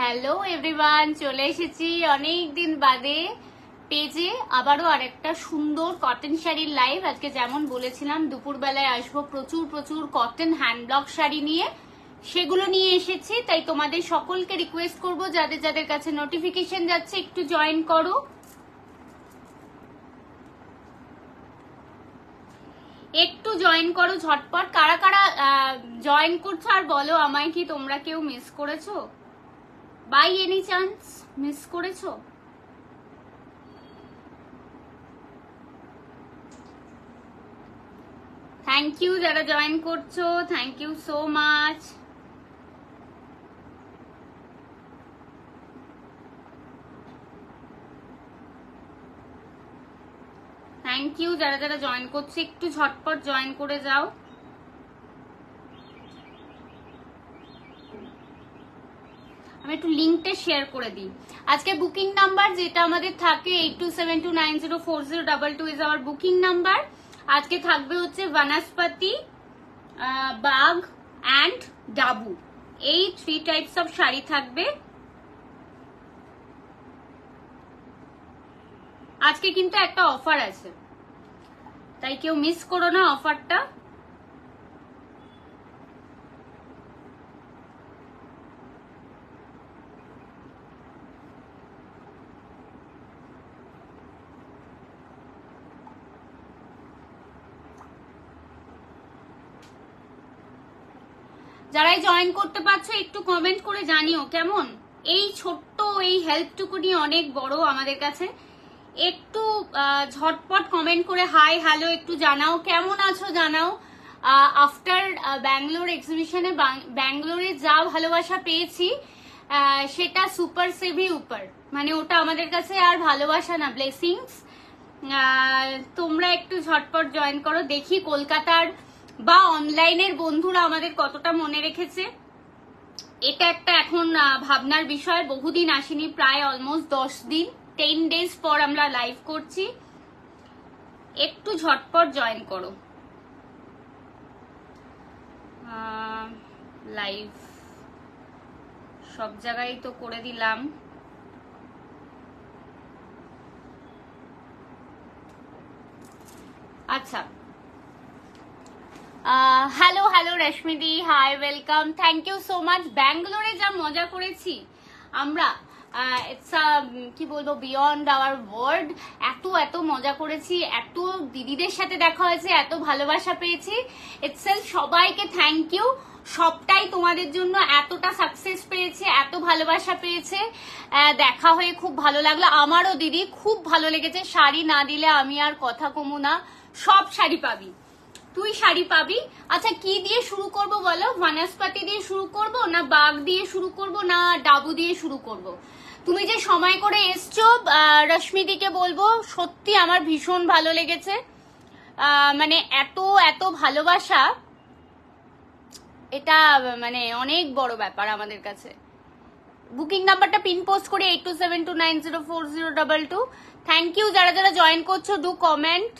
Hello everyone, চলে এসেছি অনেক দিন বাদে পেজে আবারও আরেকটা সুন্দর কটন শাড়ির লাইভ। আজকে যেমন বলেছিলাম দুপুরবেলায় আসবো প্রচুর প্রচুর কটন হ্যান্ডব্লক শাড়ি নিয়ে, সেগুলো নিয়ে এসেছি। তাই তোমাদের সকলকে রিকোয়েস্ট করব, যাদের যাদের কাছে নোটিফিকেশন যাচ্ছে একটু জয়েন করো, একটু জয়েন করো ঝটপট। কারা কারা জয়েন করছো আর বলো আমায়, কি তোমরা কেউ মিস করেছো? বাই এনি চান্স মিস করেছো? থ্যাংক ইউ যারা জয়েন করছো, thank you so much. Thank you যারা যারা জয়েন করছে, একটু ঝটপট জয়েন করে যাও। আমি একটু লিঙ্কটা শেয়ার করে দিই। আজকে বুকিং নাম্বার যেটা আমাদের থাকে 8272904022 ইজ আওয়ার বুকিং নাম্বার। আজকে থাকবে হচ্ছে বনস্পতি, বাগ অ্যান্ড ডাবু, এই 3 টাইপস অফ শাড়ি থাকবে। আজকে কিন্তু একটা অফার আছে, তাই কেউ মিস করো না অফারটা। যারাই জয়েন করতে পারছো একটু কমেন্ট করে জানিও কেমন। এই ছোট্ট এই হেল্পটুকু নিয়ে অনেক বড় আমাদের কাছে। একটু ঝটপট কমেন্ট করে হাই হ্যালো একটু জানাও, কেমন আছো জানাও। আফটার ব্যাঙ্গালোর এক্সিবিশনে ব্যাঙ্গালোরে যা ভালোবাসা পেয়েছি সেটা সুপার সেভি উপর, মানে ওটা আমাদের কাছে আর ভালোবাসা না, ব্লেসিংস। তোমরা একটু ঝটপট জয়েন করো, দেখি কলকাতার বা অনলাইনের বন্ধুরা আমাদের কতটা মনে রেখেছে। এটা একটা এখন ভাবনার বিষয়। বহুদিন আসেনি, প্রায় অলমোস্ট 10 দিন 10 ডেজ পর আমরা লাইভ করছি। একটু ঝটপট জয়েন করো। লাইভ সব জায়গায় তো করে দিলাম। আচ্ছা, হ্যালো হ্যালো রশ্মিদি, hi welcome, thank you so much. ব্যাঙ্গালোরে যা মজা করেছি আমরা, ইটস কি বলবো, বিয়ন্ড আওয়ার ওয়ার্ড। এত এত মজা করেছি, এত দিদিদের সাথে দেখা হয়েছে, এত ভালোবাসা পেয়েছি। ইটসেলফ সবাইকে থ্যাংক ইউ। সবটাই তোমাদের জন্য, এতটা সাকসেস পেয়েছে, এত ভালোবাসা পেয়েছে, দেখা হয়ে খুব ভালো লাগলো। আমারও দিদি খুব ভালো লেগেছে। শাড়ি না দিলে আমি আর কথা কমু না, সব শাড়ি পাবি, তুই শাড়ি পাবি। আচ্ছা, কি দিয়ে শুরু করব বলো? বনস্পতি দিয়ে শুরু করব না বাগ দিয়ে শুরু করব না ডাবু দিয়ে শুরু করব? তুমি যে সময় করে এসছো, রশ্মিদিকে বলবো সত্যি আমার ভীষণ ভালো লেগেছে। মানে এত এত ভালোবাসা, এটা মানে অনেক বড় ব্যাপার আমাদের কাছে। বুকিং নাম্বারটা পিন পোস্ট করে 8272904022। থ্যাংক ইউ যারা যারা জয়েন করছো, ডু কমেন্ট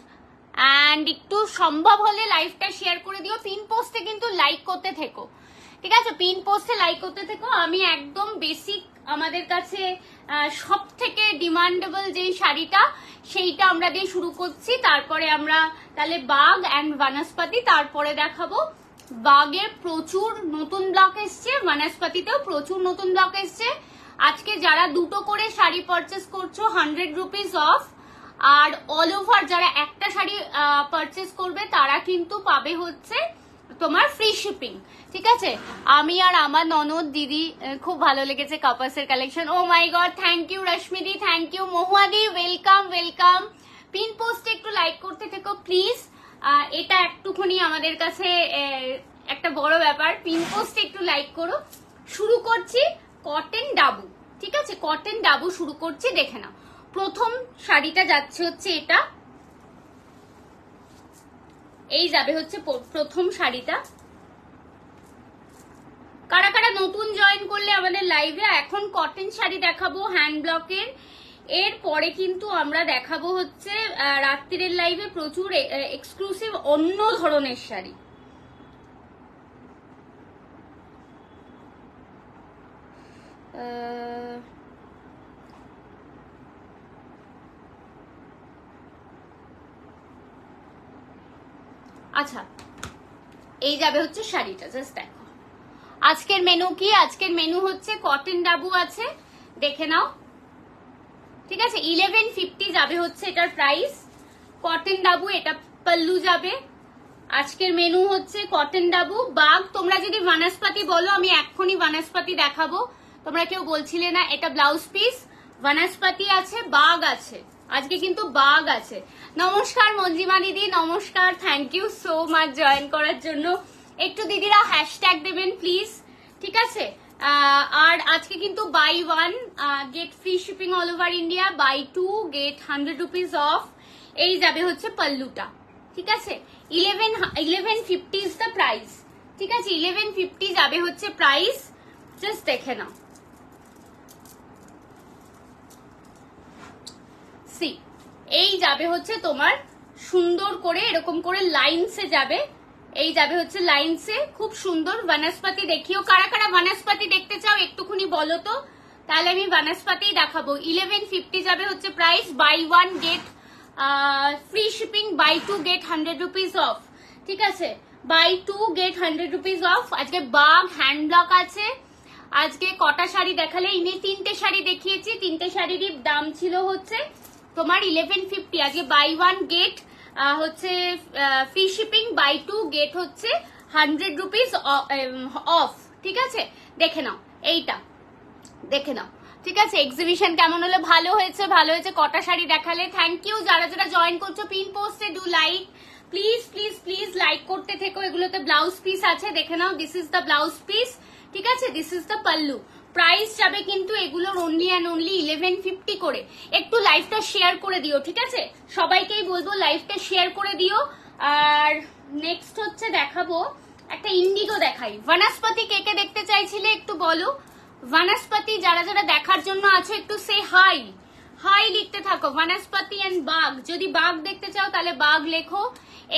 অ্যান্ড একটু সম্ভব হলে লাইভটা শেয়ার করে দিও। পিন পোস্টে কিন্তু লাইক করতে থেকো, ঠিক আছে? পিন পোস্টে লাইক করতে থেকো। আমি একদম বেসিক, আমাদের কাছে সব থেকে ডিমান্ডেবল যেই শাড়িটা, সেইটা আমরা দিয়ে শুরু করছি। তারপরে আমরা তাহলে বাগ অ্যান্ড বনস্পতি, তারপরে দেখাবো। বাগের প্রচুর নতুন ব্লক এসছে, বনস্পতিতেও প্রচুর নতুন ব্লক এসছে। আজকে যারা দুটো করে শাড়ি পারচেস করছো 100 রুপিস অফ, আর অল ওভার যারা একটা শাড়ি পারচেস করবে তারা কিন্তু পাবে হচ্ছে তোমার ফ্রি শিপিং, ঠিক আছে? আমি আর আমার ননদ দিদি খুব ভালো লেগেছে কাপাসের collection. Oh my god, thank you রশ্মিদি, থ্যাংক ইউ মহুয়াদি, ওয়েলকাম ওয়েলকাম। পিন পোস্টে একটু লাইক করতে থেকো প্লিজ, এটা একটুখানি আমাদের কাছে একটা বড় ব্যাপার। পিন পোস্টে একটু লাইক করো। শুরু করছি কটন ডাবু, ঠিক আছে? কটন ডাবু শুরু করছি, দেখে নাও। প্রথম শাড়িটা যাচ্ছে হচ্ছে এটা, এই যাবে হচ্ছে প্রথম শাড়িটা। কারা কারা নতুন জয়েন করলে আমাদের লাইভে, এখন কটন শাড়ি দেখাবো হ্যান্ড ব্লকের। এর পরে কিন্তু আমরা দেখাবো হচ্ছে রাত্রির লাইভে প্রচুর এক্সক্লুসিভ অন্য ধরনের শাড়ি। আচ্ছা, এই যাবে হচ্ছে শাড়িটা, জাস্ট দেখো আজকের মেনু কি। আজকের মেনু হচ্ছে কটন ডাবু আছে, দেখে নাও, ঠিক আছে। 1150 যাবে হচ্ছে এটার প্রাইস, কটন ডাবু, এটা পাল্লু যাবে। আজকের মেনু হচ্ছে কটন ডাবু, বাগ। তোমরা যদি বনস্পতি বলো আমি এক্ষুনি বনস্পতি দেখাবো, তোমরা কেউ বলছিলে না। এটা ব্লাউজ পিস, বনস্পতি আছে, বাগ আছে, আজকে কিন্তু বাগ আছে। নমস্কার মঞ্জিমা দিদি, নমস্কার, thank you so much join করার জন্য। একটু দিদিরা হ্যাশট্যাগ দেবেন প্লিজ, ঠিক আছে। আর আজকে কিন্তু buy one get free shipping all over India, buy two get 100 rupees off. এই যাবে হচ্ছে পাল্লুটা, ঠিক আছে। 1150 ইজ দ্য প্রাইস, ঠিক আছে। 1150 যাবে হচ্ছে প্রাইস, জাস্ট দেখে নাও। সি, এই যাবে হচ্ছে তোমার সুন্দর করে এরকম করে লাইনসে যাবে, এই যাবে হচ্ছে লাইনসে, খুব সুন্দর। বনস্পতি দেখিও, কারা কারা বনস্পতি দেখতে চাও একটুখানি বলো তো, তাহলে আমি বনস্পতি দেখাবো। 1150 যাবে হচ্ছে price, buy one get free shipping, buy two get 100 rupees off, ঠিক আছে। Buy two get 100 rupees off. আজকে বাগ হ্যান্ড ব্লক আছে। আজকে কটা শাড়ি দেখালে, ইনি 3টে শাড়ি দেখিয়েছি, 3টে শাড়িরই দাম ছিল হচ্ছে তোমার 1150। আজকে বাই ওয়ান গেট হচ্ছে free shipping, buy two get হচ্ছে 100 রুপিস অফ, ঠিক আছে। দেখে নাও, এইটা দেখে নাও, ঠিক আছে। এক্সিবিশন কেমন হলো? ভালো হয়েছে, ভালো হয়েছে। কটা শাড়ি দেখালে, থ্যাংক ইউ। যারা যারা জয়েন করছো পিন পোস্টে do like, please please please like করতে থেকো। এগুলোতে ব্লাউজ পিস আছে, দেখে নাও, this is the blouse piece, ঠিক আছে। This is the pallu. Price যাবে কিন্তু এগুলোর অনলি অ্যান্ড অনলি 1150 করে। একটু লাইভটা শেয়ার করে দিও, ঠিক আছে। সবাইকেই বলবো লাইভটা শেয়ার করে দিও। আর নেক্সট হচ্ছে দেখাবো একটা ইন্ডিগো দেখাই। বনস্পতি কে কে দেখতে চাইছিলে একটু বলো। বনস্পতি যারা যারা দেখার জন্য আছো একটু সে হাই, হাই লিখতে থাকো। বনস্পতি এন্ড বাগ, যদি বাগ দেখতে চাও তাহলে বাগ লেখো।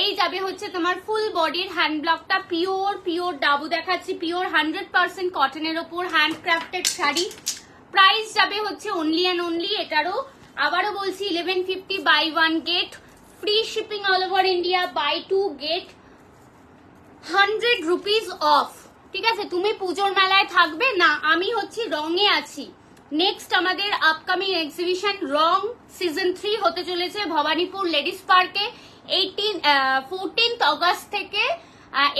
এই যাবে হচ্ছে তোমার ফুল বডির হ্যান্ড ব্লকটা, পিওর পিওর ডাবু দেখাচ্ছি, পিওর 100% কটনের ওপর হ্যান্ডক্রাফটেড শাড়ি। প্রাইস যাবে হচ্ছে অনলি অ্যান্ড অনলি, এটারও আবারও বলছি 1150, buy one get free shipping all over India, buy two get 100 rupees off, ঠিক আছে। তুমি পুজোর মেলায় থাকবে না, আমি হচ্ছে রঙে আছি। নেক্সট আমাদের আপকামিং এক্সিবিশন রং সিজন 3 হতে চলেছে ভবানীপুর লেডিস পার্কে। 14th অগস্ট থেকে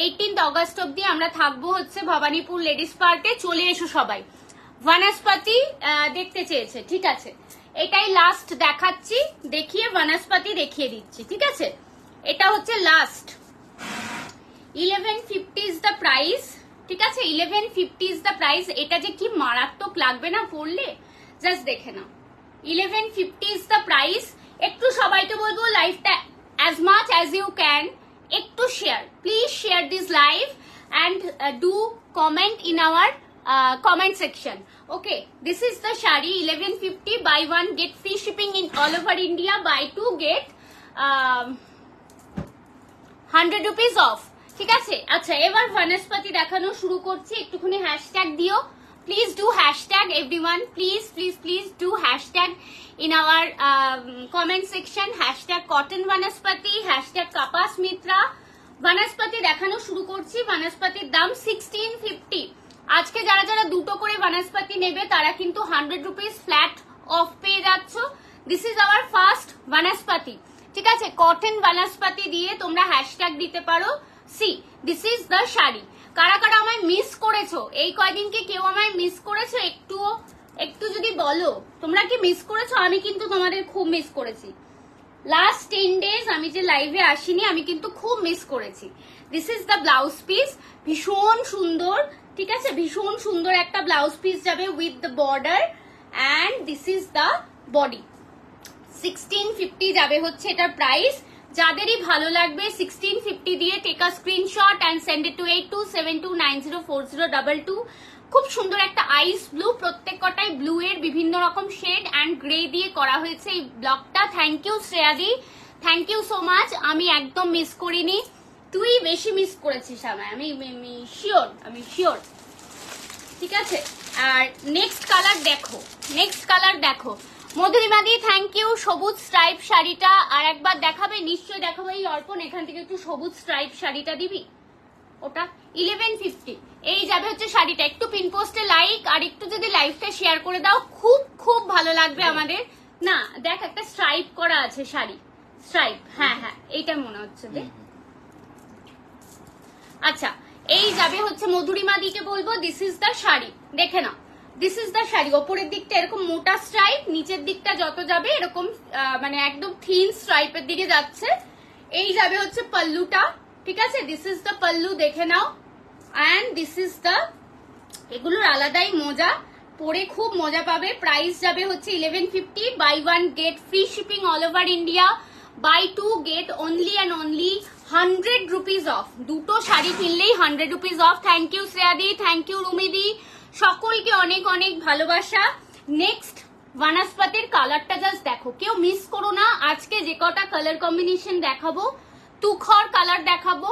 18th অগস্ট অব্দি আমরা থাকবো হচ্ছে ভবানীপুর লেডিস পার্কে। চলে এসো সবাই। বনস্পতি দেখতে চেয়েছে, ঠিক আছে। এটাই লাস্ট দেখাচ্ছি, দেখিয়ে বনস্পতি দেখিয়ে দিচ্ছি, ঠিক আছে। এটা হচ্ছে লাস্ট। 1150 ইজ দ্য প্রাইস, ঠিক আছে। 1150 ইজ দ্য প্রাইস। এটা যে কি মারাত্মক লাগবে না পরলে, জাস্ট দেখে নাও। 1150 ইজ দ্য প্রাইস। একটু সবাইকে বলবো লাইভটা as much as you can একটু share, please share this live and do comment in our comment section. Okay, this is the shari 1150, buy one get free shipping in all over India, buy two get 100 rupees off, ঠিক আছে। আচ্ছা, এবার বনস্পতি দেখানো শুরু করছি। একটুখানি hashtag দিও, please do hashtag everyone, please please please do hashtag in our comment section, hashtag cotton বনস্পতি, hashtag কাপাস মিত্রা। বনস্পতি দেখানো শুরু করছি। বনস্পতির দাম 1650। আজকে যারা যারা দুটো করে বনস্পতি নেবে তারা কিন্তু 100 রুপিস ফ্ল্যাট অফ পেয়ে যাচ্ছ। This is our first Banaspati, ঠিক আছে। কটন বনস্পতি দিয়ে তোমরা হ্যাশট্যাগ দিতে পারো। See, this is the sari. কারা কারা আমায় মিস করেছো এই কয়দিনকে, কেউ আমায় মিস করেছো একটু যদি বলো, তোমরা কি মিস করেছো? আমি কিন্তু তোমাদের খুব মিস করেছি। লাস্ট 10 ডেজ আমি যে লাইভে আসিনি, আমি কিন্তু খুব মিস করেছি। This is the blouse piece, ভীষণ সুন্দর, ঠিক আছে। ভীষণ সুন্দর একটা ব্লাউজ পিস যাবে with the border and this is the body. 1650 যাবে হচ্ছে এটার প্রাইস। যাদেরই ভালো লাগবে 1650 দিয়ে take a screenshot and send it to 8272904022। খুব সুন্দর একটা আইস ব্লু, প্রত্যেক কটাই ব্লু এর বিভিন্ন রকম শেড অ্যান্ড গ্রে দিয়ে করা হয়েছে এই ব্লকটা। থ্যাংক ইউ শ্রেয়াদি, থ্যাংক ইউ সো মাচ। আমি একদম মিস করিনি, তুই বেশি মিস করেছিস আমায়, আমি শিওর। ঠিক আছে। আর নেক্সট কালার দেখো, নেক্সট কালার দেখো মধুরিমাদি, থ্যাংক ইউ। সবুজ স্ট্রাইপ শাড়িটা আর একবার দেখাবে? নিশ্চয়ই দেখাবো। এই অর্পণ এখান থেকে একটু সবুজ স্ট্রাইপ শাড়িটা দিবি, ওটা 1150। এই যাবে হচ্ছে শাড়িটা। একটু পিন পোস্টে লাইক আর একটু যদি লাইভটা শেয়ার করে দাও খুব খুব ভালো লাগবে আমাদের। না দেখ একটা স্ট্রাইপ করা আছে শাড়ি, স্ট্রাইপ, হ্যাঁ হ্যাঁ এইটা মনে হচ্ছে দেখ। আচ্ছা এই যাবে হচ্ছে মধুরিমাদিকে বলবো দিস ইজ দ্য শাড়ি, দেখে নাও দিস ইজ দ্য শাড়ি। ওপরের দিকটা এরকম মোটা স্ট্রাইপ, নিচের দিকটা যত যাবে এরকম মানে একদম থিন স্ট্রাইপের দিকে যাচ্ছে। এই যাবে হচ্ছে পাল্লুটা, ঠিক আছে, দিস ইজ দ্য পাল্লু, দেখে নাও। অ্যান্ড দিস ইজ দ্য, এগুলোর আলাদাই মজা, পরে খুব মজা পাবে। প্রাইস যাবে হচ্ছে 1150, buy 1 get free shipping all over India, buy 2 get only and only 100 rupees off. দুটো শাড়ি কিনলেই 100 রুপিস অফ। থ্যাংক ইউ শ্রেয়াদি, থ্যাংক ইউ রুমিদি, সকলকে অনেক অনেক ভালোবাসা। নেক্সট বনস্পতির কালারটা জাস্ট দেখো, কেউ মিস করো না। আজকে যে কটা কালার কম্বিনেশন দেখাবো, তুখর কালার দেখাবো।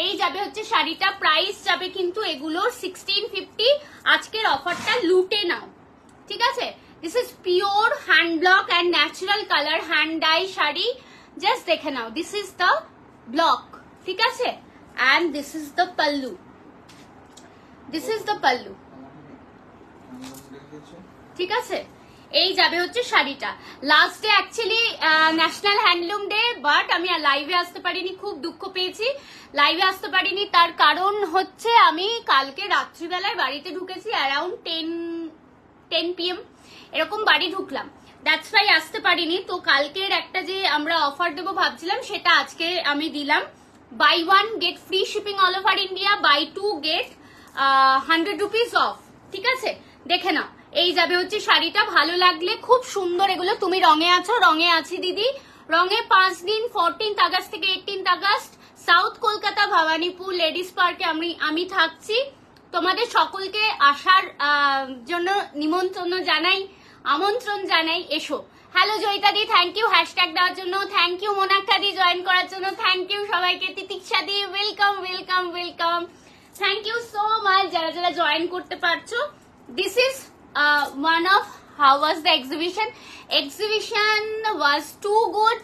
এই যাবে হচ্ছে শাড়িটা, প্রাইস যাবে কিন্তু এগুলোর 1650। আজকের অফারটা লুটে নাও, ঠিক আছে। This is pure hand block and natural colour hand dye sari, just দেখে নাও। দিস ইজ দ্য ব্লক, ঠিক আছে, and this is the pallu, this is the pallu, ঠিক আছে। এই যাবে হচ্ছে শাড়িটা। Last day actually national handloom day, but আমি লাইভে আসতে পারিনি, খুব দুঃখ পেয়েছি লাইভে আসতে পারিনি। তার কারণ হচ্ছে আমি কালকে রাত্রিবেলায় বাড়িতে ঢুকেছি, অ্যারাউন্ড 10 PM এরকম বাড়ি ঢুকলাম, দ্যাটস ওয়াই আসতে পারিনি। তো কালকের একটা যে আমরা অফার দেবো ভাবছিলাম, সেটা আজকে আমি দিলাম। Buy 1 get free shipping all over India, buy 2 get 100 rupees off, ঠিক আছে। দেখে নাও, এই যাবে হচ্ছে শাড়িটা। ভালো লাগলে, খুব সুন্দর এগুলো। তুমি রঙে আছো? রঙে আছি দিদি, রঙে 5 দিন, 14 আগস্ট থেকে 18 August south Kolkata Bhowanipore ladies পার্কে আমি থাকছি। তোমাদের সকলকে আসার জন্য নিমন্ত্রণ জানাই, আমন্ত্রণ জানাই, এসো। হ্যালো জয়িতাদি, থ্যাংক ইউ হ্যাশট্যাগ দেওয়ার জন্য, থ্যাংক ইউ মোনাক্কাদি জয়েন করার জন্য, থ্যাংক ইউ সবাইকে। তিতিক্ষাদি welcome welcome welcome, thank you so much যারা যারা জয়েন করতে পারছো। This is one of how was the exhibition was too good।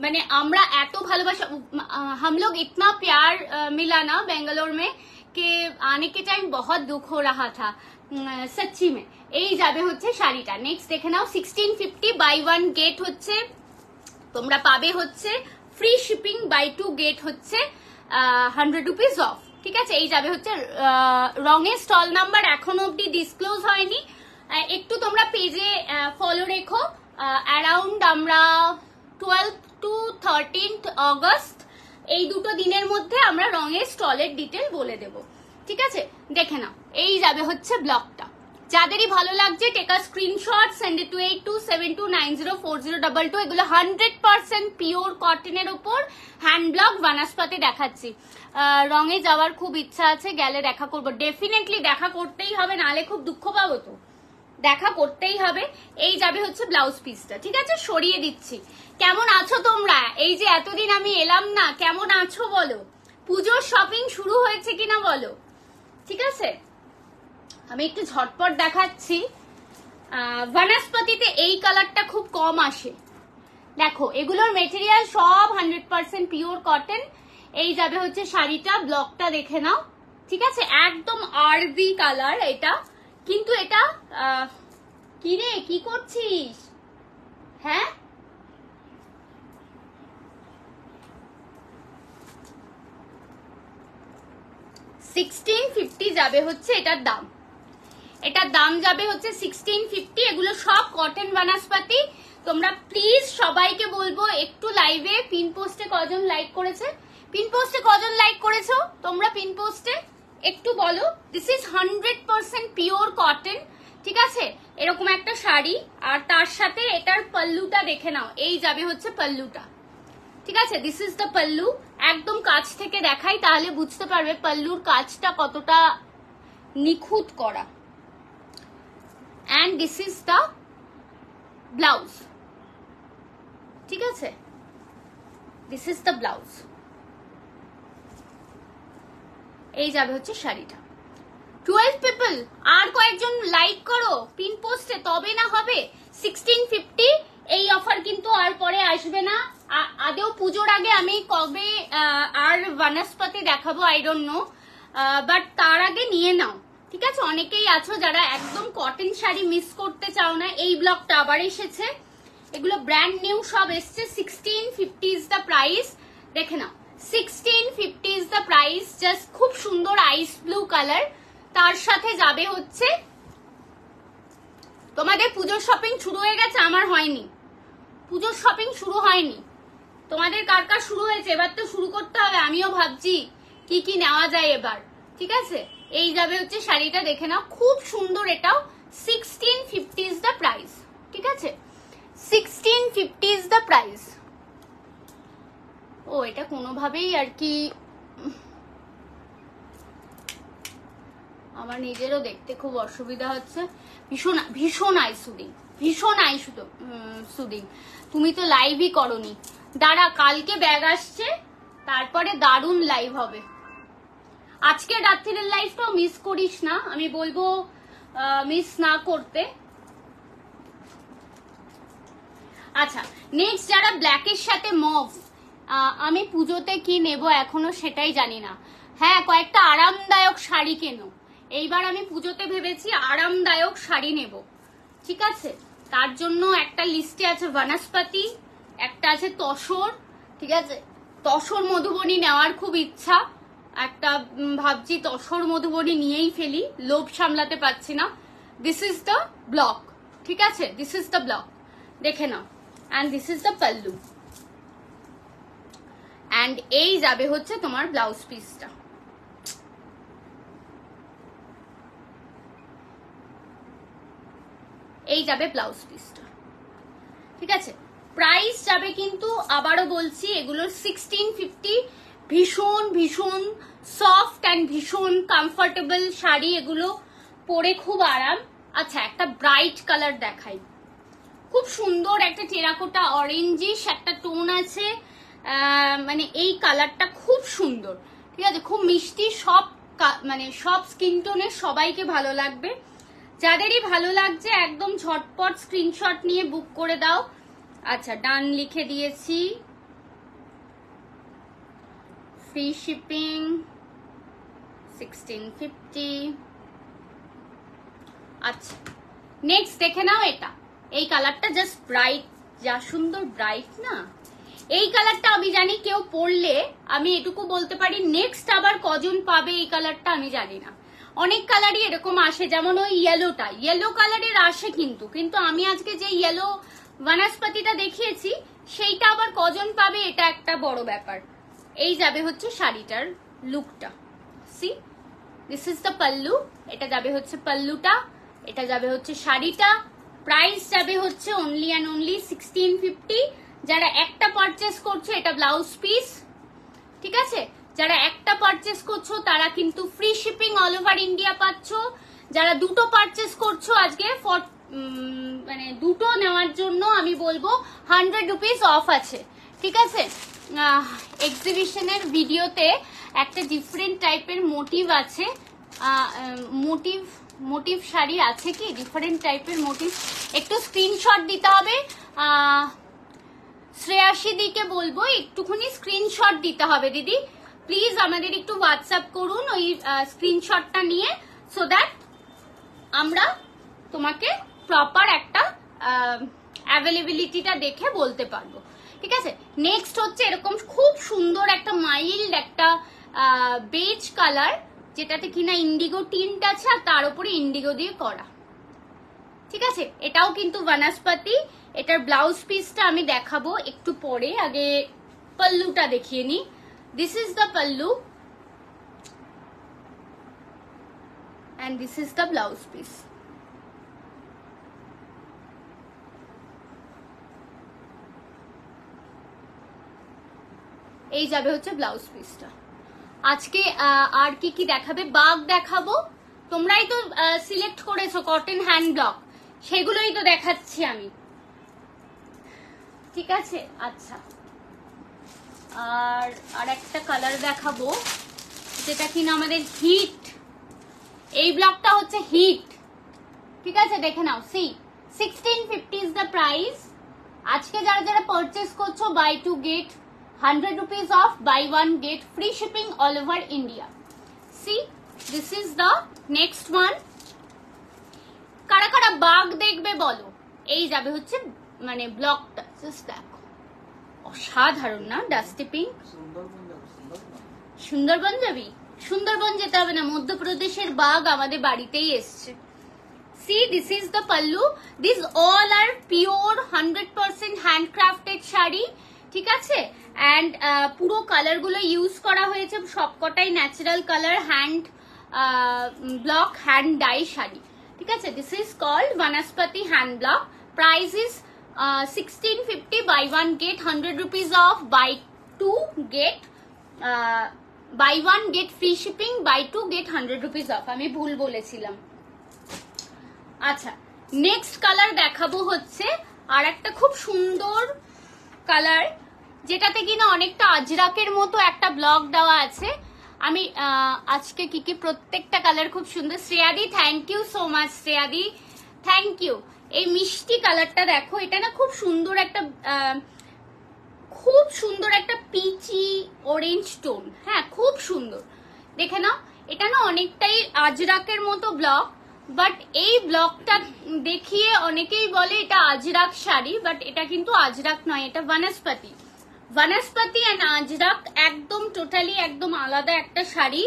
मैंने আমরা এত ভালোবাসা, हम लोग इतना प्यार मिला ना बेंगलोर में कि आने के टाइम बहुत दुख हो रहा था सच्ची में। এই যাবে হচ্ছে শাড়িটা। নেক্সট দেখে নাও 1650, বাই 1 গেট হচ্ছে তোমরা পাবে হচ্ছে ফ্রি শিপিং, বাই 2 গেট হচ্ছে 100 রুপিস অফ, ঠিক আছে। এই যাবে হচ্ছে রঙের স্টল নাম্বার এখনো অব্দি ডিসক্লোজ হয়নি, একটু তোমরা পেজে ফলো রেখো। অ্যারাউন্ড আমরা 12 to 13 অগস্ট এই দুটো দিনের মধ্যে আমরা রঙের স্টলের ডিটেল বলে দেব, ঠিক আছে। দেখে নাও, এই যাবে হচ্ছে ব্লকটা। যাদেরই ভালো লাগছে take a screenshot, send it to 8272904022। এগুলো 100% পিওর কটনের উপর হ্যান্ড ব্লক বনস্পতি দেখাচ্ছি। রঙে যাওয়ার খুব ইচ্ছা আছে, গেলে দেখা করবো, ডেফিনেটলি দেখা করতেই হবে, নালে খুব দুঃখ পাবো, তো দেখা করতেই হবে। এই যাবে হচ্ছে ব্লাউজ পিসটা, ঠিক আছে। সরিয়ে দিচ্ছি। কেমন আছো তোমরা? এই যে এতদিন আমি এলাম না, কেমন আছো বলো? পুজোর শপিং শুরু হয়েছে কিনা বলো, ঠিক আছে। আমি একটু ঝটপট দেখাচ্ছি। বনস্পতিতে এই কালারটা খুব কম আসে, দেখো এগুলোর মেটেরিয়াল সব 100% পিওর কটন। এই যাবে হচ্ছে শাড়িটা, ব্লকটা দেখে নাও, ঠিক আছে। একদম আরবি কালার এটা, কিন্তু এটা কি রে, কি করছিস? হ্যাঁ, $1650 যাবে হচ্ছে এটার দাম। এটার দাম যাবে হচ্ছে 1650। এগুলো সব কটন বনস্পতি। তোমরা প্লিজ সবাইকে বলবো একটু লাইভে পিন পোস্টে কজন লাইক করেছে, পিন পোস্টে কজন লাইক করেছো তোমরা, পিন পোস্টে একটু বলো। দিস ইজ 100% পিওর কটন, ঠিক আছে। এরকম একটা শাড়ি, আর তার সাথে এটার পাল্লুটা দেখে নাও। এই যাবে হচ্ছে পাল্লুটা, ঠিক আছে। This is the pallu. একদম কাছ থেকে দেখাই, তাহলে বুঝতে পারবে পাল্লুর কাজটা কতটা নিখুঁত করা। and this is the blouse, ঠিক আছে। this is the blouse। এই যাবে হচ্ছে শাড়িটা। 12 পিপল, আর কয়েকজন লাইক করো পিন পোস্টে, তবে না হবে। 1650 এই অফার কিন্তু আর পরে আসবে না। আদেও পুজোর আগে আমি কবে আর বনস্পতি দেখাবো আই ডোন্ট নো, বাট তার আগে নিয়ে নাও, ঠিক আছে? অনেকেই আছো যারা একদম কটন শাড়ি মিস করতে চাও না। এই ব্লগটা আবার এসেছে, এগুলো ব্র্যান্ড নিউ সব এসছে। 1650 ইজ দ্য প্রাইস, দেখে নাও। 1650 ইজ দ্য প্রাইস। জাস্ট খুব সুন্দর আইস ব্লু কালার। তার সাথে যাবে হচ্ছে, তোমাদের পুজোর শপিং শুরু হয়ে গেছে, আমার হয়নি। পুজোর শপিং শুরু হয়নি, তোমাদের কার কার শুরু হয়েছে? এবার তো শুরু করতে হবে। আমিও ভাবছি কি কি নেওয়া যায় এবার, ঠিক আছে? এই যাবে হচ্ছে শাড়িটা, দেখে নাও, খুব সুন্দর এটাও। 1650 ইজ দ্য প্রাইস, ঠিক আছে? 1650 ইজ দ্য প্রাইস। ও এটা কোনোভাবেই আর কি আমার নিজেরও দেখতে খুব অসুবিধা হচ্ছে। ভীষণ ভীষণ আইসুদিং, ভীষণ সুদিং। তুমি তো লাইভই করনি। দাঁড়া, কালকে ব্যাগ আসছে, তারপরে দারুণ লাইভ হবে। আজকে রাত্রির লাইভটাও মিস করিস না, আমি বলবো মিস না করতে। আচ্ছা, নেক্সট যারা ব্ল্যাকের সাথে মভ, আমি পুজোতে কি নেব এখনো সেটাই জানি না। হ্যাঁ, কয়েকটা আরামদায়ক শাড়ি কেনো। এইবার আমি পুজোতে ভেবেছি আরামদায়ক শাড়ি নেব, ঠিক আছে? তার জন্য একটা লিস্টে আছে বনস্পতি, একটা আছে তসর, ঠিক আছে? তসর মধুবনী নেওয়ার খুব ইচ্ছা, একটা ভাবছি তসর মধুবনী নিয়েই ফেলি, লোভ সামলাতে পারছি না। দিস ইজ দ্য ব্লক, ঠিক আছে? দিস ইজ দ্য ব্লক, দেখে নাও। And this is the pallu, and এই যাবে হচ্ছে তোমার ব্লাউজ পিসটা। এই যাবে ব্লাউজ পিসটা, ঠিক আছে? প্রাইস যাবে কিন্তু আবারও বলছি, এগুলোর 1650। ভীষণ ভীষণ সফট অ্যান্ড ভীষণ কমফোর্টেবল শাড়ি, এগুলো পরে খুব আরাম। আচ্ছা, একটা ব্রাইট কালার দেখাই, খুব সুন্দর একটা টেরাকোটা অরেঞ্জিশ একটা টোন আছে, মানে এই কালারটা খুব সুন্দর, ঠিক আছে? খুব মিষ্টি, সব মানে সব স্কিন টোনের সবাইকে ভালো লাগবে। যাদেরই ভালো লাগছে একদম ঝটপট স্ক্রিনশট নিয়ে বুক করে দাও। আচ্ছা, ডান লিখে দিয়েছি। Free shipping 1650। আচ্ছা, নেক্সট দেখে নাও এটা। এই কালারটা জাস্ট ব্রাইট, যা সুন্দর ব্রাইট না। এই কালারটা আমি জানি কেউ পরলে, আমি এটুকু বলতে পারি, নেক্সট আবার কজন পাবে এই কালারটা আমি জানি না। অনেক কালারই এরকম আসে, যেমন ওই ইয়েলোটা, ইয়েলো কালারের আসে, কিন্তু আমি আজকে যে ইয়েলো বনস্পতিটা দেখিয়েছি সেইটা আবার কজন পাবে এটা একটা বড় ব্যাপার। এই যাবে হচ্ছে শাড়িটার লুকটা। See, this is the pallu. এটা যাবে হচ্ছে পাল্লুটা, এটা যাবে হচ্ছে শাড়িটা। প্রাইস যাবে হচ্ছে অনলি অ্যান্ড অনলি 1650। যারা একটা পারচেস করছো, এটা ব্লাউজ পিস, ঠিক আছে? যারা একটা পারচেস করছো তারা কিন্তু free shipping all over India পাচ্ছ। যারা দুটো পারচেস করছো আজকে, মানে দুটো নেওয়ার জন্য আমি বলবো 100 রুপিস অফ আছে, ঠিক আছে? এক্সিবিশনের ভিডিওতে একটা ডিফারেন্ট টাইপের মোটিভ আছে, মোটিভ শাড়ি আছে কি ডিফারেন্ট টাইপের মোটিভ, একটু স্ক্রিনশট দিতে হবে। শ্রেয়াসী দিকে বলবো একটুখানি স্ক্রিনশট দিতে হবে। দিদি প্লিজ আমাদের একটু হোয়াটসঅ্যাপ করুন ওই স্ক্রিনশটটা নিয়ে, সো দ্যাট আমরা তোমাকে প্রপার একটা অ্যাভেলেবিলিটিটা দেখে বলতে পারবো, ঠিক আছে? নেক্সট হচ্ছে এরকম খুব সুন্দর একটা মাইল্ড একটা বেজ কালার, যেটাতে কিনা ইন্ডিগো টিন্ট আছে আর তার উপরে ইন্ডিগো দিয়ে করা, ঠিক আছে? এটাও কিন্তু বনস্পতি। এটার ব্লাউজ পিসটা আমি দেখাবো একটু পরে, আগে পাল্লুটা দেখিয়ে নি। This is the pallu and this is the blouse piece. এই যাবে হচ্ছে ব্লাউজ পিসটা। আজকে আর কি কি দেখাবে? বাগ দেখাবো, তোমরাই তো সিলেক্ট করেছো কটন হ্যান্ড ব্লক, সেগুলোই তো দেখাচ্ছি আমি, ঠিক আছে? আচ্ছা, আর একটা কালার দেখাবো যেটা কিনা আমাদের হিট এই ব্লকটা হচ্ছে হিট, ঠিক আছে দেখে নাও। See 1650 is the price. আজকে যারা যারা পারচেস করছো buy two get 100 rupees off, buy one get free shipping all over India. See, this is the next one. কারা কারা বাঘ দেখবে বলো? এই যাবে হচ্ছে মানে ব্লকটা, জাস্ট দেখো অসাধারণ না? Dusty pink. সুন্দরবন যাবি? সুন্দরবন যেতে হবে না, মধ্যপ্রদেশের বাঘ আমাদের বাড়িতেই এসছে। See, this is the pallu. These all are pure 100% handcrafted sari, ঠিক আছে? And পুরো কালার গুলো ইউজ করা হয়েছে, সবকটাই natural colour, hand block hand dye শাড়ি, ঠিক আছে? This is called Banaspati hand block. Price is 1650, buy one get 100 rupees off, buy two get buy one get free shipping, buy two get 100 rupees off। আমি ভুল বলেছিলাম। আচ্ছা, next colour দেখাবো হচ্ছে আর একটা খুব সুন্দর কালার, যেটাতে কিনা অনেকটা আজরাকের মতো একটা ব্লক দেওয়া আছে। আমি আজকে কি প্রত্যেকটা কালার খুব সুন্দর। শ্রেয়াদি, থ্যাংক ইউ সো মাচ শ্রেয়াদি, থ্যাংক ইউ। এই মিষ্টি কালারটা দেখো, এটা না খুব সুন্দর একটা পিচি অরেঞ্জ টোন, হ্যাঁ খুব সুন্দর, দেখে নাও। এটা না অনেকটাই আজরাকের মতো ব্লক, বাট এই ব্লকটা দেখিয়ে অনেকেই বলে এটা আজরাক শাড়ি, বাট এটা কিন্তু আজরাক নয়, এটা বনস্পতি। বনস্পতি এন্ড আজরাক একদম টোটালি একদম আলাদা একটা শাড়ি,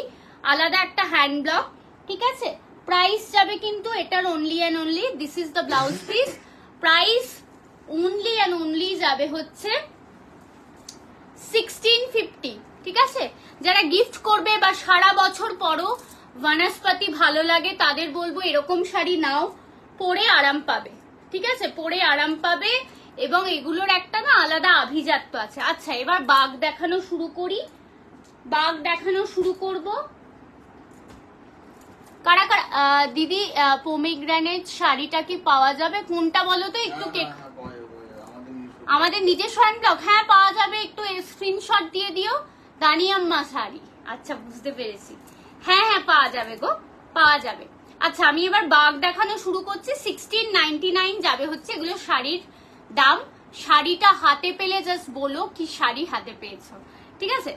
আলাদা একটা হ্যান্ড ব্লক, ঠিক আছে? প্রাইস যাবে কিন্তু এটার only and only, this is the blouse piece, price only and only যাবে হচ্ছে 1650, ঠিক আছে? যারা গিফট করবে বা সারা বছর পরও বনস্পতি ভালো লাগে তাদের বলবো এরকম শাড়ি নাও, পরে আরাম পাবে, ঠিক আছে? পরে আরাম পাবে এবং এগুলোর একটা না আলাদা আভিজাত্য আছে। আচ্ছা, এবার বাঘ দেখানো শুরু করি, বাঘ দেখানো শুরু করব। কারা কারা দিদি পোমিগ্রানেট শাড়িটা কি পাওয়া যাবে? কোনটা বলো তো একটু? আমাদের নিজস্ব হ্যান্ড ব্লক, হ্যাঁ পাওয়া যাবে, একটু স্ক্রিনশট দিয়ে দিও। দানিয়াম্মা শাড়ি, আচ্ছা বুঝতে পেরেছি, হ্যাঁ হ্যাঁ পাওয়া যাবে গো, পাওয়া যাবে। আচ্ছা, আমি এবার বাঘ দেখানো শুরু করছি। 1699 যাবে হচ্ছে এগুলো শাড়ির দাম। শাড়িটা হাতে পেলে জাস্ট বলো কি শাড়ি হাতে পেয়েছো, ঠিক আছে?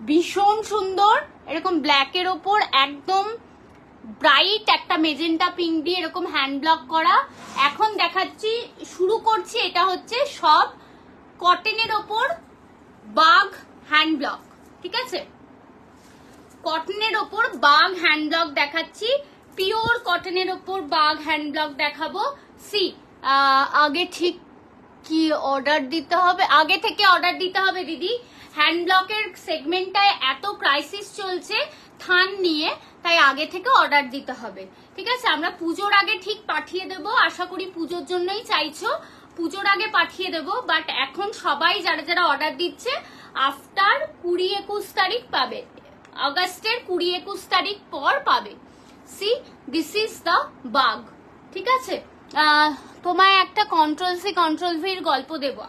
ভীষণ সুন্দর, এরকম ব্ল্যাকের ওপর একদম ব্রাইট একটা মেজেন্টা পিঙ্ক দিয়ে এরকম হ্যান্ড ব্লক করা। এখন দেখাচ্ছি, শুরু করছি, এটা হচ্ছে সব কটনের ওপর বাঘ হ্যান্ড ব্লক, ঠিক আছে? কটনের ওপর বাঘ হ্যান্ড ব্লক দেখাচ্ছি, পিওর কটনের ওপর বাঘ হ্যান্ড ব্লক দেখাবো। সি আগে ঠিক কি অর্ডার দিতে হবে? আগে থেকে অর্ডার দিতে হবে দিদি। হ্যান্ড ব্লকের সেগমেন্টটায় এত ক্রাইসিস চলছে থান নিয়ে, তাই আগে থেকে অর্ডার দিতে হবে, ঠিক আছে? আমরা পুজোর আগে ঠিক পাঠিয়ে দেবো, আশা করি পুজোর জন্যই চাইছো, পুজোর আগে পাঠিয়ে দেবো। বাট এখন সবাই যারা যারা অর্ডার দিচ্ছে আফটার 20-21 তারিখ পাবে, আগস্টের 20-21 তারিখ পর পাবে। See this is the Bagh, ঠিক আছে? তোমায় একটা কন্ট্রোল সি কন্ট্রোল ভির গল্প দেবো।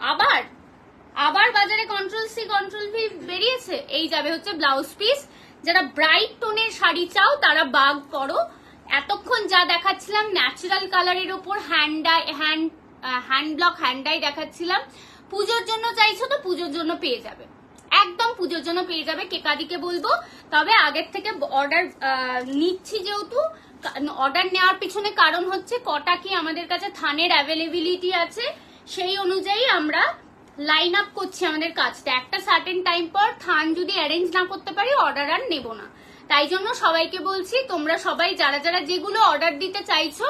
আবার বাজারে কন্ট্রোল সি কন্ট্রোল ভি বেরিয়েছে। এই যাবে হচ্ছে ব্লাউজ পিস। যারা ব্রাইট টোনের শাড়ি চাও তারা বাগ পরো। এতক্ষণ যা দেখাচ্ছিলাম ন্যাচারাল কালারের ওপর হ্যান্ড ব্লক হ্যান্ড ডাই দেখাচ্ছিলাম, পুজোর জন্য চাইছো তো পুজোর জন্য পেয়ে যাবে, একদম পুজোর জন্য পেয়ে যাবে। কেকাদিকে বলবো, তবে আগের থেকে অর্ডার নিচ্ছি, যেহেতু অর্ডার নেওয়ার পিছনে কারণ হচ্ছে কটা কি আমাদের কাছে থানের অ্যাভেলেবিলিটি আছে, সেই অনুযায়ী আমরা লাইন আপ করছি আমাদের কাজটা। একটা সার্টেন টাইম পর থান যদি অ্যারেঞ্জ না করতে পারি অর্ডার আর নেব না। তাই জন্য সবাইকে বলছি, তোমরা সবাই যারা যারা যেগুলো অর্ডার দিতে চাইছো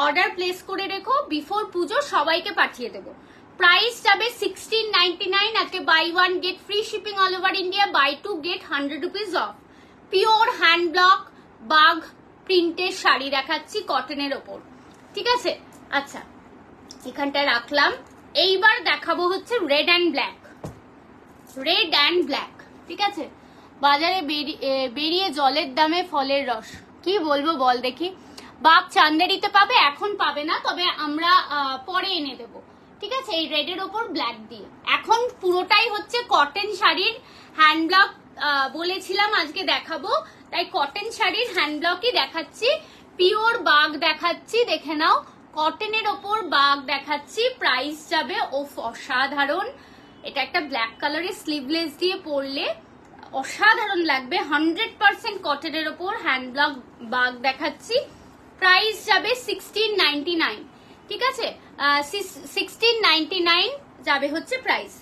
অর্ডার প্লেস করে রেখো, বিফোর পুজো সবাইকে পাঠিয়ে দেবো। প্রাইস যাবে 1699, আজকে buy one get free shipping all over India, buy two get 100 rupees off. Pure hand block Bagh প্রিন্টের শাড়ি দেখাচ্ছি কটনের ওপর, ঠিক আছে? আচ্ছা, এখানটা রাখলাম। এইবার দেখাবো হচ্ছে রেড অ্যান্ড ব্ল্যাক, ঠিক আছে? বাজারে বেরিয়ে জলের দামে ফলের রস, কি বলবো বল দেখি। বাঘ চান্দেরিতে পাবে, এখন পাবে না, তবে আমরা পরে এনে দেবো, ঠিক আছে? এই রেডের ওপর ব্ল্যাক দিয়ে। এখন পুরোটাই হচ্ছে কটন শাড়ির হ্যান্ড ব্লক বলেছিলাম আজকে দেখাবো, তাই কটন শাড়ির হ্যান্ড ব্লকই দেখাচ্ছি, পিওর বাগ দেখাচ্ছি, দেখে নাও কটনের ওপর বাগ দেখাচ্ছি। প্রাইস যাবে অসাধারণ। এটা একটা ব্ল্যাক কালারের স্লিভলেস দিয়ে পরলে অসাধারণ লাগবে। 100% কটনের ওপর হ্যান্ড ব্লক বাগ দেখাচ্ছি। প্রাইস যাবে 1699, ঠিক আছে? 1699 যাবে হচ্ছে প্রাইস।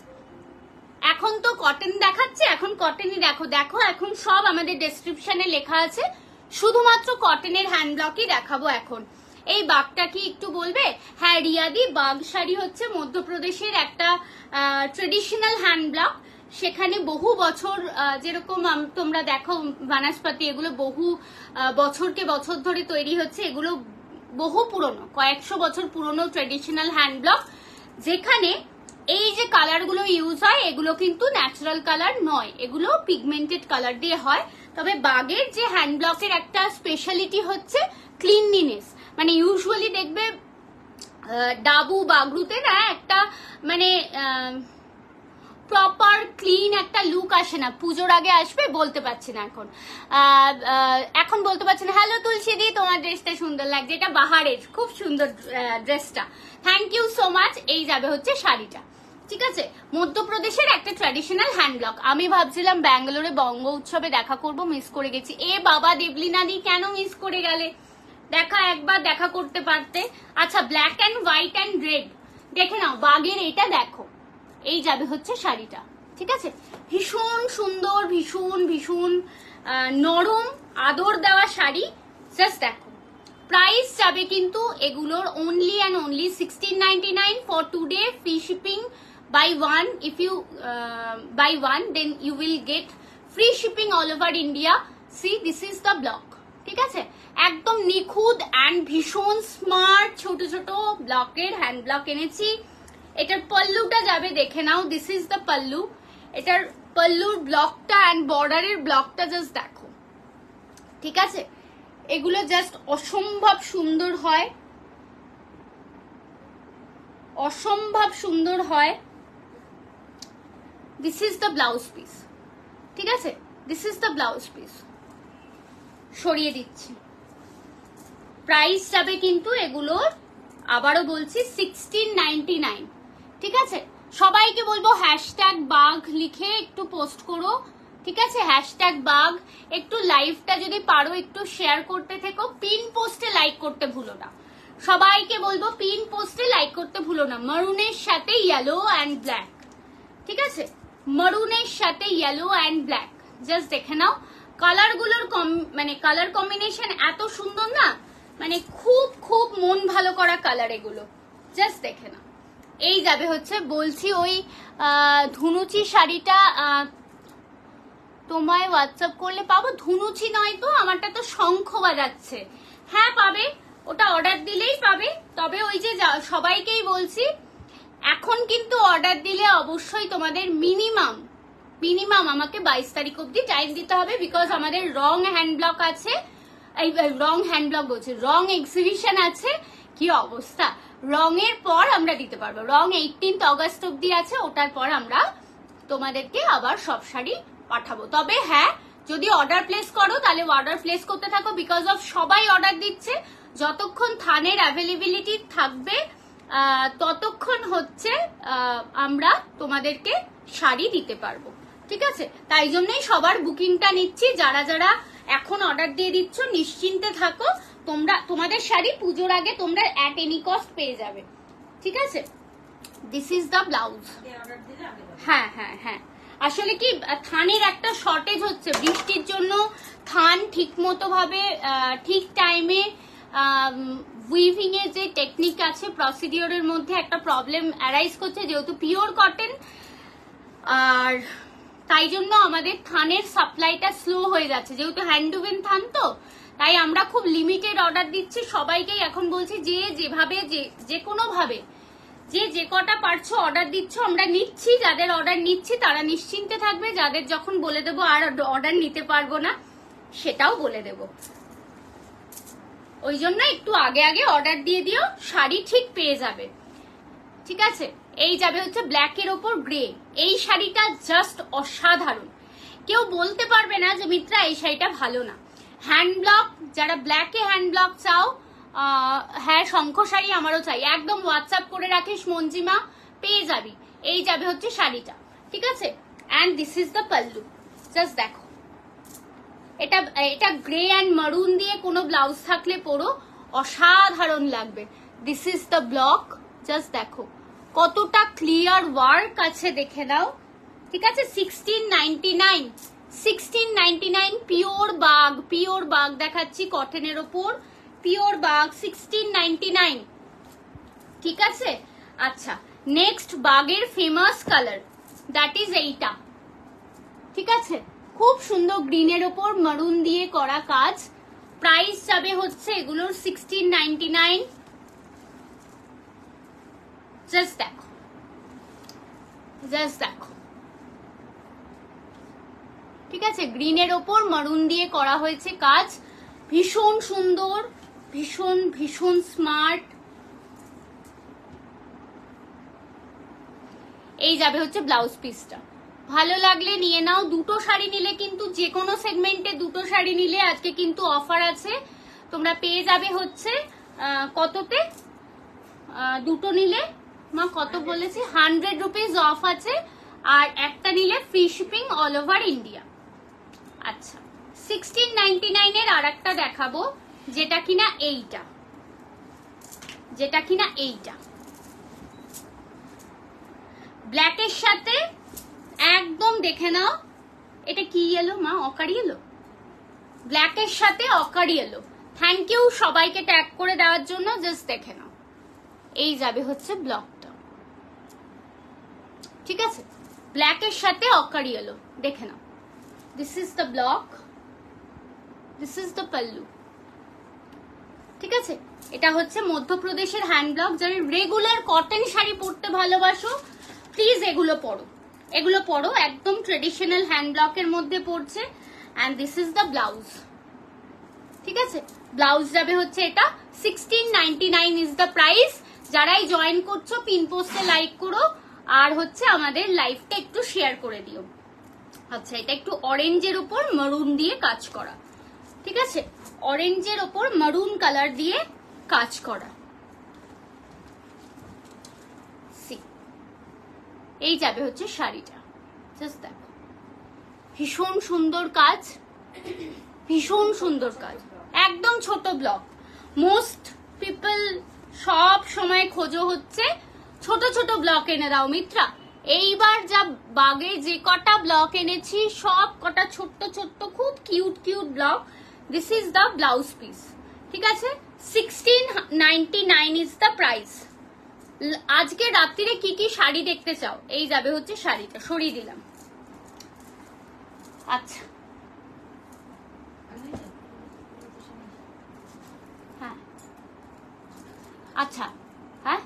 এখন তো কটন দেখাচ্ছে, এখন কটনই দেখো। দেখো এখন সব আমাদের ডেসক্রিপশনে লেখা আছে, শুধুমাত্র কটনের হ্যান্ড ব্লকই দেখাবো এখন। এই বাগটা কি একটু বলবে? হ্যাঁ রিয়াদি, বাগ শাড়ি হচ্ছে মধ্যপ্রদেশের একটা ট্রেডিশনাল হ্যান্ড ব্লক। সেখানে বহু বছর, যেরকম তোমরা দেখো বানাসপাতি, এগুলো বহু বছরকে বছর ধরে তৈরি হচ্ছে। এগুলো বহু পুরনো, কয়েকশো বছর পুরনো ট্রেডিশনাল হ্যান্ড ব্লক, যেখানে এই যে কালারগুলো ইউজ হয় এগুলো কিন্তু ন্যাচারাল কালার নয়, এগুলো পিগমেন্টেড কালার দিয়ে হয়। তবে বাগের যে হ্যান্ড ব্লকের একটা স্পেশালিটি হচ্ছে ক্লিনলিনেস। মানে ইউজুয়ালি দেখবে ডাবু বাগরুতে না একটা মানে প্রপার ক্লিন একটা লুক আসে না। পুজোর আগে আসবে, বলতে পারছি না এখন বলতে পারছি না। হ্যালো তুলসী দি, তোমার ড্রেসটা সুন্দর লাগছে, এটা বাহারের খুব সুন্দর ড্রেসটা, থ্যাংক ইউ সো মাচ। এই যাবে হচ্ছে শাড়িটা, ঠিক আছে? মধ্যপ্রদেশের একটা ট্র্যাডিশনাল হ্যান্ড ব্লক। আমি ভাবছিলাম ব্যাঙ্গালোরে বঙ্গ উৎসবে দেখা করব, মিস করে গেছি। এ বাবা দেবলিনা দি, কেন মিস করে গেলে? একবার দেখা করতে পারতে। আচ্ছা, black and white and red দেখে নাও, বাগের এটা দেখো। এই যাবে হচ্ছে শাড়িটা, ঠিক আছে? ভীষণ সুন্দর, ভীষণ ভীষণ নরম আদর দেওয়া শাড়ি। জাস্ট দেখো, প্রাইস যাবে কিন্তু এগুলোর only and only 1699 for today. Free shipping buy one, if you buy one then you will get free shipping all over India. See this is the block, ঠিক আছে? একদম নিখুঁত অ্যান্ড ভীষণ স্মার্ট ছোট ছোট ব্লকের হ্যান্ড ব্লক এনেছি। এটার পল্লুটা যাবে, দেখে নাও, দিস ইজ দ্য পল্লু। এটার পল্লুর ব্লকটা অ্যান্ড বর্ডারের ব্লকটা জাস্ট দেখো, ঠিক আছে? এগুলো জাস্ট অসম্ভব সুন্দর হয়, অসম্ভব সুন্দর হয়। This is the blouse piece, ঠিক আছে? This is the blouse piece. সরিয়ে দিচ্ছি। প্রাইস যাবে কিন্তু এগুলোর, আবারও বলছি, 1699, ঠিক আছে? সবাইকে বলবো হ্যাশট্যাগ বাঘ লিখে একটু পোস্ট করো, ঠিক আছে? হ্যাশট্যাগ বাঘ। একটু লাইভটা যদি পারো একটু শেয়ার করতে থেকো। পিন পোস্টে লাইক করতে ভুলো না, সবাইকে বলবো পিন পোস্টে লাইক করতে ভুলো না। মারুনের সাথে ইয়েলো অ্যান্ড ব্ল্যাক, ঠিক আছে? মারুনের সাথে ইয়েলো অ্যান্ড ব্ল্যাক, জাস্ট দেখে নাও। কালারগুলোর মানে কালার কম্বিনেশন এত সুন্দর না, মানে খুব খুব মন ভালো করা কালার এগুলো, জাস্ট দেখে নাও। এই যাবে হচ্ছে, বলছি ওই ধুনুচি শাড়িটা তোমায় হোয়াটসঅ্যাপ করলে পাবো? ধুনুচি নয় তো, আমারটা তো শঙ্খ বাজাচ্ছে। হ্যাঁ পাবে, ওটা অর্ডার দিলেই পাবে। তবে ওই যে সবাইকেই বলছি, এখন কিন্তু অর্ডার দিলে অবশ্যই তোমাদের মিনিমাম আমাকে 22 তারিখ অব্দি টাইম দিতে হবে, বিকজ আমাদের রং হ্যান্ড ব্লক আছে। এই রং হ্যান্ড ব্লক বলছে, রং এক্সিবিশন আছে। কি অবস্থা, রঙের পর আমরা দিতে পারবো। রং 18 অগস্ট অব্দি আছে, ওটার পর আমরা তোমাদেরকে আবার সব শাড়ি পাঠাবো। তবে হ্যাঁ, যদি অর্ডার প্লেস করো তাহলে অর্ডার প্লেস করতে থাকো, বিকজ অফ সবাই অর্ডার দিচ্ছে। যতক্ষণ থানের অ্যাভেলেবিলিটি থাকবে ততক্ষণ হচ্ছে আমরা তোমাদেরকে শাড়ি দিতে পারবো, ঠিক আছে? তাই জন্যই সবার বুকিংটা নিচ্ছি। যারা যারা এখন অর্ডার দিয়ে দিচ্ছ, নিশ্চিন্তে থাকো, তোমাদের শাড়ি পুজোর আগে তোমরা অ্যাট এনি কস্ট পেয়ে যাবে, ঠিক আছে? This is the blouse. হ্যাঁ হ্যাঁ হ্যাঁ, আসলে কি থানের একটা শর্টেজ হচ্ছে বৃষ্টির জন্য। থান ঠিক মতো ভাবে ঠিক টাইমে উইভিং এর যে টেকনিক আছে, প্রসিডিওরের মধ্যে একটা প্রবলেম অ্যারাইজ করছে, যেহেতু পিওর কটন, আর তাই জন্য আমাদের থানের সাপ্লাইটা স্লো হয়ে যাচ্ছে। যেহেতু হ্যান্ডউইন থান তো, তাই আমরা খুব লিমিটেড অর্ডার দিচ্ছি। সবাইকেই এখন বলছি যে যেভাবে যে কোনো ভাবে যে কটা পারছো অর্ডার দিচ্ছ, আমরা নিচ্ছি। যাদের অর্ডার নিচ্ছি তারা নিশ্চিন্তে থাকবে। যাদের যখন বলে দেবো আর অর্ডার নিতে পারবো না, সেটাও বলে দেবো। ওই জন্য একটু আগে আগে অর্ডার দিয়ে দিও, শাড়ি ঠিক পেয়ে যাবে, ঠিক আছে? এই যাবে হচ্ছে ব্ল্যাকের ওপর গ্রে। এই শাড়িটা জাস্ট অসাধারণ। কেউ বলতে পারবে না যে মিত্রা এই শাড়িটা ভালো না। হ্যান্ড ব্লক, যারা ব্ল্যাকে হ্যান্ড ব্লক চাও, হ্যাঁ শঙ্খ শাড়ি আমারও চাই, একদম হোয়াটসঅ্যাপ করে রাখিস মঞ্জিমা, পেয়ে যাবি। এই যাবে হচ্ছে শাড়িটা, ঠিক আছে। And this is the pallu, just দেখো। এটা গ্রে অ্যান্ড মারুন দিয়ে কোনো ব্লাউজ থাকলে পরো, অসাধারণ লাগবে। This is the block, just দেখো কতটা ক্লিয়ার ওয়ার্ক আছে, দেখে নাও, ঠিক আছে। 1699 পিওর বাগ দেখাচ্ছি কটনের ওপর, পিওর বাগ 1699, ঠিক আছে। আচ্ছা, নেক্সট বাগের ফেমাস কালার, দ্যাট ইজ এইটা, ঠিক আছে। খুব সুন্দর গ্রিনের ওপর মারুন দিয়ে করা কাজ। প্রাইস যাবে হচ্ছে এগুলোর 1699। জাস্ট দেখো, ঠিক আছে। গ্রিনের ওপর মারুন দিয়ে করা হয়েছে কাজ, ভীষণ সুন্দর, ভীষণ স্মার্ট। এই যাবে হচ্ছে ব্লাউজ পিসটা, ভালো লাগলে নিয়ে নাও। দুটো শাড়ি নিলে কিন্তু, যে কোনো সেগমেন্টে দুটো শাড়ি নিলে আজকে কিন্তু অফার আছে, তোমরা পেয়ে যাবে হচ্ছে কততে, দুটো নিলে মা কত বলেছি, 100 রুপিস অফ আছে, আর একটা নিলে free shipping all over India. আচ্ছা, 1699 এর আর একটা দেখাবো, যেটা কিনা এইটা ব্ল্যাকের সাথে একদম, দেখে নাও। এটা কি এলো মা, অকারি এলো, ব্ল্যাকের সাথে অকারি এলো। থ্যাংক ইউ সবাইকে ট্যাগ করে দেওয়ার জন্য, জাস্ট দেখে নাও। এই যাবে হচ্ছে ব্লকটা, ঠিক আছে। ব্ল্যাকের সাথে অকারি এলো, দেখে নাও। This is the block, this is the pallu, ঠিক আছে। এটা হচ্ছে মধ্যপ্রদেশের হ্যান্ড ব্লক। যারা রেগুলার কটন শাড়ি পরতে ভালোবাসো, প্লিজ এগুলো পরো, একদম ট্রেডিশনাল হ্যান্ড ব্লকের মধ্যে পড়ছে। And this is the blouse, ঠিক আছে। ব্লাউজ যাবে হচ্ছে এটা 1699 ইজ দ্য প্রাইস। যারাই জয়েন করছো পিন পোস্টে লাইক করো, আর হচ্ছে আমাদের লাইভটা একটু শেয়ার করে দিও। আচ্ছা, এটা একটু অরেঞ্জের উপর মারুন দিয়ে কাজ করা, ঠিক আছে। অরেঞ্জের ওপর মারুন কালার দিয়ে কাজ করা। এই যাবে হচ্ছে শাড়িটা, জাস্ট দেখো, ভীষণ সুন্দর কাজ, একদম ছোট ব্লক। মোস্ট পিপল সব সময় খোঁজো হচ্ছে ছোট ছোট ব্লক এনে দাও মিত্রা। এইবার যা বাগে যে কটা ব্লক এনেছি, সব কটা ছোট্ট খুব cute block. This is the blouse piece, ঠিক আছে। 1699 ইজ দ্য প্রাইস। আজকে রাত্রিরে কি কি শাড়ি দেখতে চাও, এই যাবে হচ্ছে শাড়িটা, সরিয়ে দিলাম। আচ্ছা, হ্যাঁ, আচ্ছা, হ্যাঁ,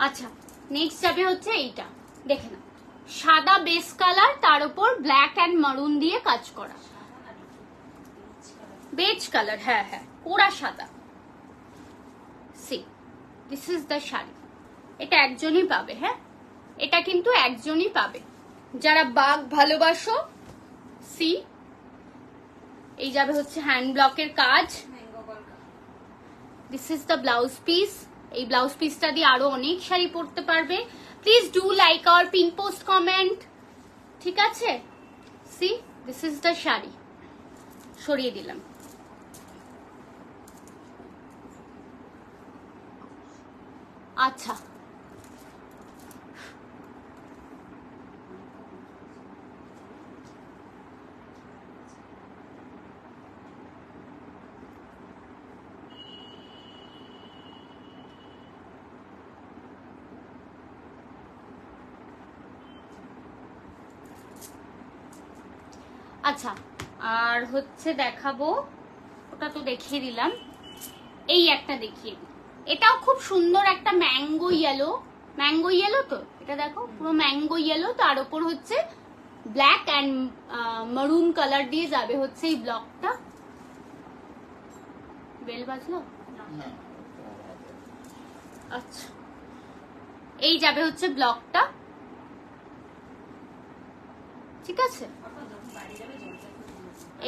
আচ্ছা, নেক্সট যাবে হচ্ছে এইটা, দেখে নাও। সাদা বেস কালার, তার উপর ব্ল্যাক অ্যান্ড মারুন দিয়ে কাজ করা, বেজ কালার, হ্যাঁ, পুরা সাদা। This is the sari. এটা একজনই পাবে, হ্যাঁ, এটা কিন্তু একজনই পাবে যারা বাগ ভালোবাসো। এই যাবে হচ্ছে হ্যান্ড ব্লকের কাজ। This is the blouse piece. এই ব্লাউজ পিসটা দিয়ে আরো অনেক শাড়ি পরতে পারবে। Please do like our pin post comment, ঠিক আছে। দিস ইজ দ্য শাড়ি, সরিয়ে দিলাম। আচ্ছা, আচ্ছা, আর হচ্ছে দেখাবো, ওটা তো দেখিয়ে দিলাম। এই একটা দেখিয়ে দিই, এটাও খুব সুন্দর একটা ম্যাঙ্গো ইয়েলো, তো এটা দেখো পুরো ম্যাঙ্গো ইয়েলো, তার উপর হচ্ছে ব্ল্যাক অ্যান্ড মারুন কালার দিয়ে যাবে হচ্ছে এই ব্লকটা। বেল বাজলো, আচ্ছা, এই যাবে হচ্ছে ব্লকটা। ঠিক আছে,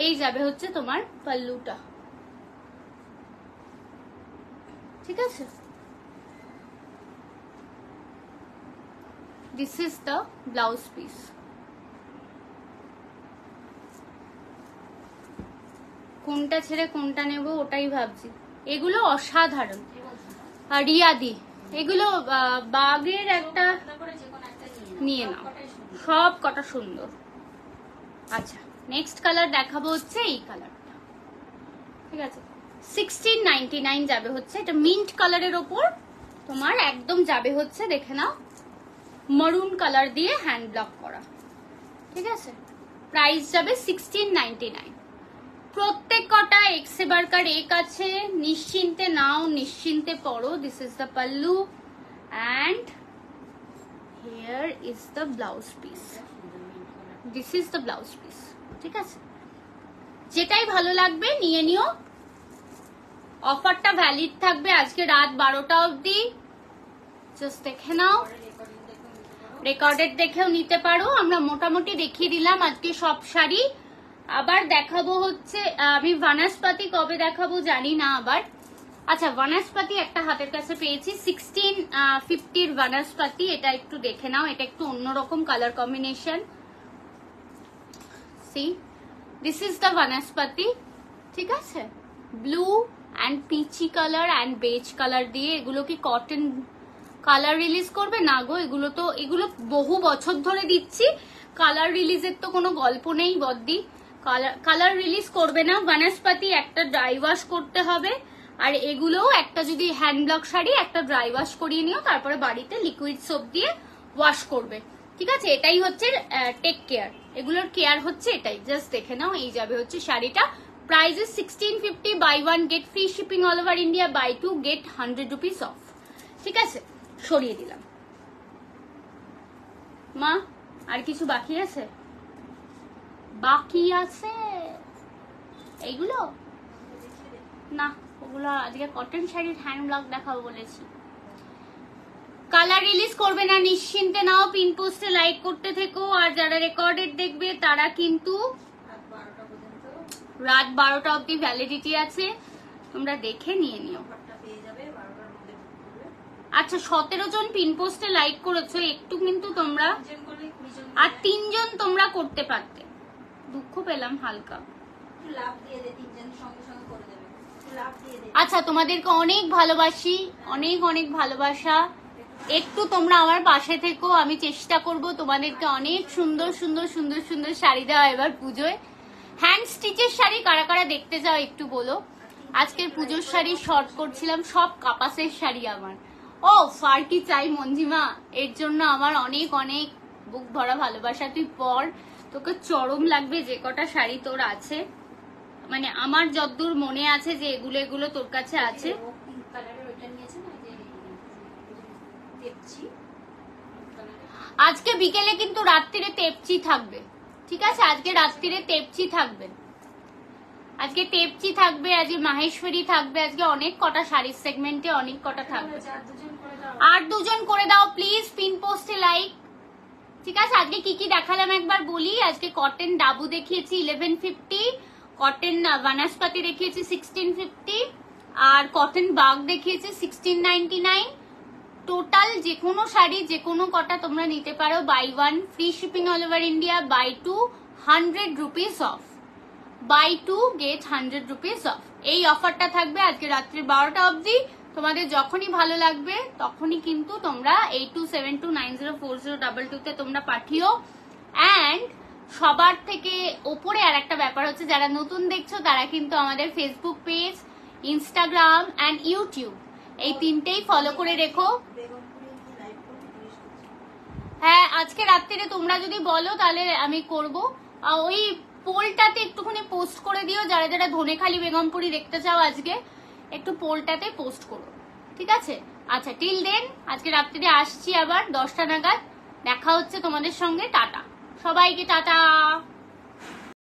এই যাবে হচ্ছে তোমার পাল্লুটা, ঠিক আছে। This is the blouse piece. কোনটা ছেড়ে কোনটা নেব ওটাই ভাবছি। এগুলো অসাধারণ। আর রিয়াদি, এগুলো বাগের একটা নিয়ে নাও, সব কটা সুন্দর। আচ্ছা, নেক্সট কালার দেখাবো হচ্ছে এই কালারটা, ঠিক আছে। 1699 যাবে হচ্ছে, এটা মিন্ট কালারের ওপর তোমার একদম যাবে হচ্ছে, দেখে নাও, মারুন কালার দিয়ে হ্যান্ড ব্লক করা, ঠিক আছে। প্রাইস যাবে 1699। প্রত্যেক কটা এক্সে বারকার এক আছে, নিশ্চিন্তে নাও, নিশ্চিন্তে পড়ো। This is the pallu and here is the blouse piece. This is the blouse piece, ঠিক আছে। যেটাই ভালো লাগবে নিয়ে নিও। অফারটা ভ্যালিড থাকবে আজকে রাত 12টা অবধি। জাস্ট দেখে নাও, রেকর্ডেড দেখেও নিতে পারো। আমরা মোটামুটি দেখিয়ে দিলাম আজকে সব শাড়ি। আবার দেখাবো হচ্ছে, আমি বনস্পতি কবে দেখাবো জানি না আবার। আচ্ছা, বনস্পতি একটা হাতের কাছে পেয়েছি, 1650 বনস্পতি। এটা একটু দেখে নাও, এটা একটু অন্যরকম colour combination. See, this is the Banaspati, ঠিক আছে। Blue and peachy colour and beige colour দিয়ে। এগুলো কি কটন কালার রিলিজ করবে না গো? এগুলো বহু বছর ধরে দিচ্ছি, কালার রিলিজের তো কোনো গল্প নেই বদ্দি। কালার রিলিজ করবে না। বনস্পতি একটা ড্রাই ওয়াশ করতে হবে, আর এগুলোও একটা যদি হ্যান্ড ব্লক শাড়ি একটা ড্রাই ওয়াশ করিয়ে নিও, তারপরে বাড়িতে লিকুইড সোপ দিয়ে ওয়াশ করবে, ঠিক আছে। এটাই হচ্ছে টেক কেয়ার, এগুলোর কেয়ার হচ্ছে এটাই। জাস্ট দেখে নাও, এই যাবে হচ্ছে শাড়িটা। Price is 1650, buy 1 get free shipping all over India, buy 2 get 100 rupees off, ঠিক আছে। সরিয়ে দিলাম। মা, আর কিছু বাকি আছে? বাকি আছে এইগুলো না, ওগুলো আজকে কটন শাড়ির হ্যান্ড ব্লক দেখাবো বলেছি। কালার রিলিজ করবে না, নিশ্চিন্তে নাও। পিন পোস্টে লাইক করতে থেকো। আর যারা রেকর্ডেড দেখবে তারা কিন্তু রাত 12টা অবধি ভ্যালিডিটি আছে, তোমরা দেখে নিয়ে নিও। আচ্ছা, 17 জন পিন পোস্টে লাইক করেছো, একটু কিন্তু তোমরা, আর 3 জন তোমরা করতে পারতে, দুঃখ পেলাম হালকা। আচ্ছা, তোমাদেরকে অনেক ভালোবাসি, অনেক অনেক ভালোবাসা। একটু তোমরা আমার পাশে থেকো, আমি চেষ্টা করব তোমাদেরকে অনেক সুন্দর সুন্দর সুন্দর সুন্দর শাড়ি দেওয়া এবার পুজোয়। হ্যান্ড স্টিচের শাড়ি কারা কারা দেখতে চাও একটু বলো। আজকের পুজোর শাড়ি শর্ট করছিলাম, সব কাপাসের শাড়ি আমার। ও ফার কি চাই মঞ্জিমা, এর জন্য আমার অনেক অনেক বুক ভরা ভালোবাসা। তুই পর, তোকে চরম লাগবে যে কটা শাড়ি তোর আছে, মানে আমার যতদূর মনে আছে যে এগুলো এগুলো তোর কাছে আছে। আজকে বিকেলে কিন্তু রাত্রিরে তেপচি থাকবে, ঠিক আছে। আজকে রাত্রিরে তেপচি থাকবে, আজকে তেপচি থাকবে, আজকে মাহেশ্বরী থাকবে, আজকে অনেক কটা শাড়ির সেগমেন্টে অনেক কটা থাকবে। আর 2 জন করে দাও প্লিজ পিন পোস্টে লাইক, ঠিক আছে। আজকে কি কি দেখালাম একবার বলি। আজকে কটন ডাবু দেখিয়েছি 1150, কটন বনস্পতি দেখিয়েছি 1650, আর কটন বাগ দেখিয়েছি 1699। টোটাল যে কোনো শাড়ি যে কোনো কটা তোমরা নিতে পারো, buy 1 free shipping all over India, buy 2 100 rupees off, buy 2 get 100 rupees off. এই অফারটা থাকবে আজকে রাত্রি 12টা অবধি। তোমাদের যখনই ভালো লাগবে তখনই কিন্তু তোমরা 8272904022 তে তোমরা পাঠিও। অ্যান্ড সবার থেকে ওপরে আর একটা ব্যাপার হচ্ছে, যারা নতুন দেখছো তারা কিন্তু আমাদের Facebook page, Instagram and YouTube এই তিনটেই ফলো করে রেখো। হ্যাঁ, আজকে রাত্রিরে তোমরা যদি বলো তাহলে আমি করব। ওই পোলটাতে একটুখানি পোস্ট করে দিও, যারা যারা ধনেখালি বেগমপুরি দেখতে চাও আজকে একটু পোলটাতে পোস্ট করো, ঠিক আছে। আচ্ছা, টিল দেন আজকে রাত্রিরে আসছি আবার 10টা নাগাদ, দেখা হচ্ছে তোমাদের সঙ্গে। টাটা সবাইকে, টাটা।